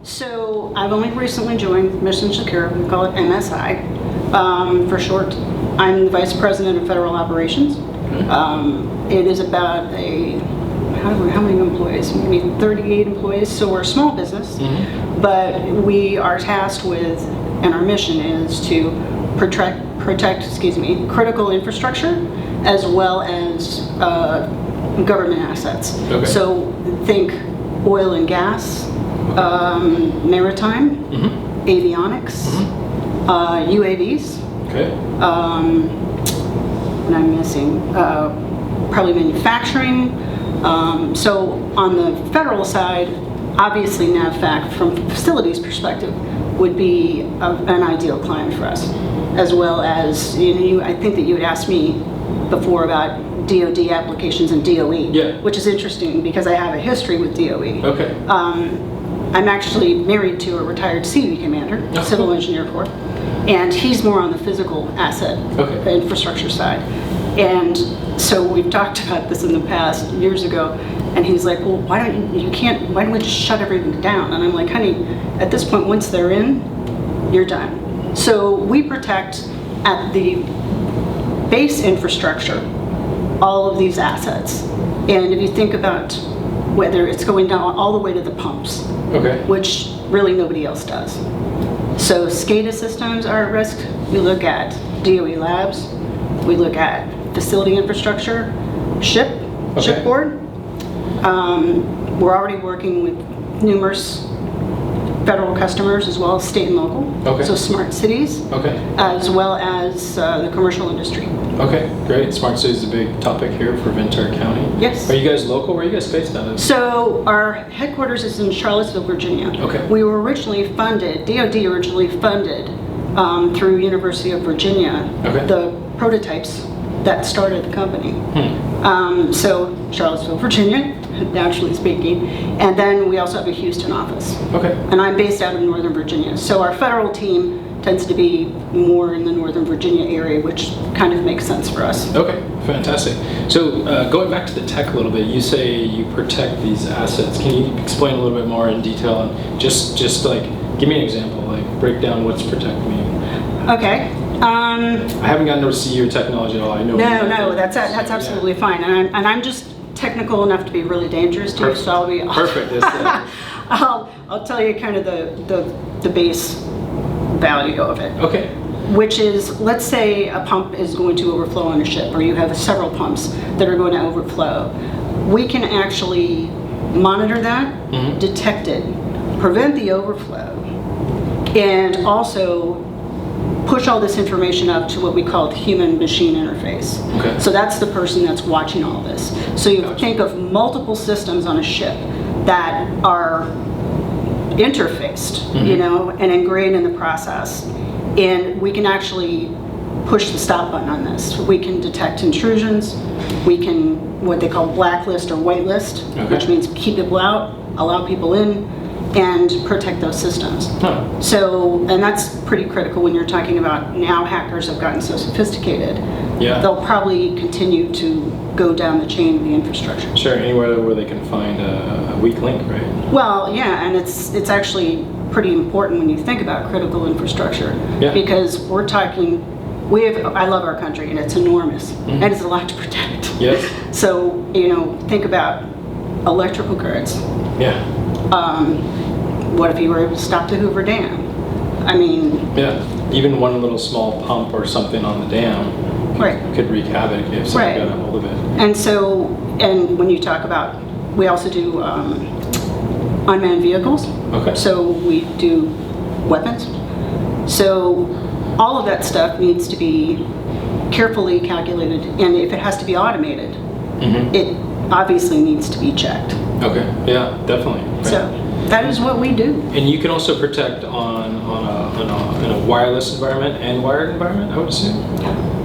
So I've only recently joined Mission Secure. We call it MSI for short. I'm the Vice President of Federal Operations. It is about how many employees? Maybe 38 employees. So we're a small business, but we are tasked with, and our mission is to protect critical infrastructure as well as government assets. Okay. So think oil and gas, maritime, avionics, UAVs. Okay. And I'm missing probably manufacturing. So on the federal side, obviously NAVFAC from facilities perspective would be an ideal client for us, as well as I think that you had asked me before about DoD applications and DOE, which is interesting because I have a history with DOE. Okay. I'm actually married to a retired Sea commander, Civil Engineer Corps, and he's more on the physical asset infrastructure side. And so we've talked about this in the past years ago, and he's like, well, why don't we just shut everything down? And I'm like, honey, at this point, once they're in, you're done. So we protect at the base infrastructure all of these assets. And if you think about whether it's going down all the way to the pumps, which really nobody else does. So SCADA systems are at risk. We look at DOE labs. We look at facility infrastructure, shipboard. We're already working with numerous federal customers as well as state and local. So smart cities, as well as the commercial industry. Okay, great. Smart cities is a big topic here for Ventura County. Yes. Are you guys local? Where are you guys based out of? So our headquarters is in Charlottesville, Virginia. We were originally funded, DoD originally funded through University of Virginia, the prototypes that started the company. So Charlottesville, Virginia, naturally speaking, and then we also have a Houston office. And I'm based out of Northern Virginia. So our federal team tends to be more in the Northern Virginia area, which kind of makes sense for us. Okay, fantastic. So going back to the tech a little bit, you say you protect these assets. Can you explain a little bit more in detail and just like give me an example, like break down what's protect mean? Okay. I haven't gotten to see your technology at all. I know. No, that's absolutely fine. And I'm just technical enough to be really dangerous to you, so I'll be perfect. I'll tell you kind of the base value of it. Which is, let's say a pump is going to overflow on a ship, or you have several pumps that are going to overflow. We can actually monitor that, detect it, prevent the overflow, and also push all this information up to what we call the human-machine interface. So that's the person that's watching all this. So you think of multiple systems on a ship that are interfaced, and ingrained in the process. And we can actually push the stop button on this. We can detect intrusions. We can, what they call blacklist or whitelist, which means keep people out, allow people in, and protect those systems. So, and that's pretty critical when you're talking about now hackers have gotten so sophisticated. They'll probably continue to go down the chain of the infrastructure. Sure, anywhere where they can find a weak link, right? Well, yeah, and it's actually pretty important when you think about critical infrastructure, because we're talking, I love our country and it's enormous, and it's a lot to protect. So, think about electrical grids. What if you were able to stop the Hoover Dam? I mean... even one little small pump or something on the dam could wreak havoc if someone got a hold of it. And so, when you talk about, we also do unmanned vehicles. So we do weapons. So all of that stuff needs to be carefully calculated, and if it has to be automated, it obviously needs to be checked. Definitely. So that is what we do. And you can also protect on a wireless environment and wired environment, I would assume?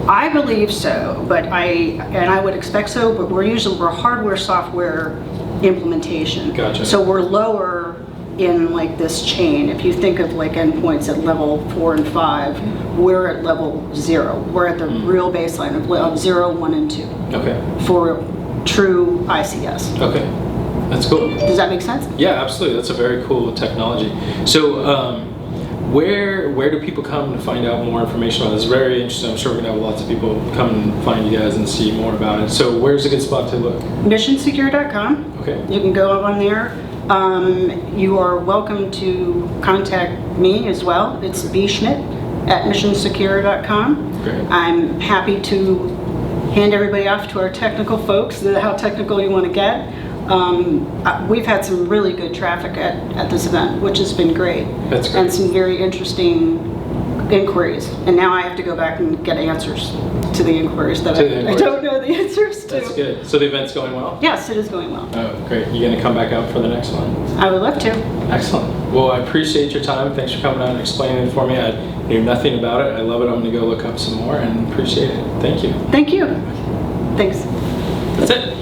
I believe so, but I would expect so, but we're hardware software implementation. So we're lower in like this chain. If you think of like endpoints at level 4 and 5, we're at level 0. We're at the real baseline of 0, 1, and 2 for true ICS. That's cool. Does that make sense? Yeah, absolutely. That's a very cool technology. So, where do people come to find out more information about this? It's very interesting. I'm sure we're going to have lots of people come and find you guys and see more about it. So where's a good spot to look? Missionsecure.com. Okay. You can go on there. You are welcome to contact me as well. It's bschmidt@missionsecure.com. Great. I'm happy to hand everybody off to our technical folks, how technical you want to get. We've had some really good traffic at this event, which has been great. That's great. And some very interesting inquiries. And now I have to go back and get answers to the inquiries that I don't know the answers to. That's good. So the event's going well? Yes, it is going well. Oh, great. You going to come back out for the next one? I would love to. Excellent. Well, I appreciate your time. Thanks for coming out and explaining it for me. I knew nothing about it. I love it. I'm going to go look up some more and appreciate it. Thank you. Thank you. Thanks. That's it.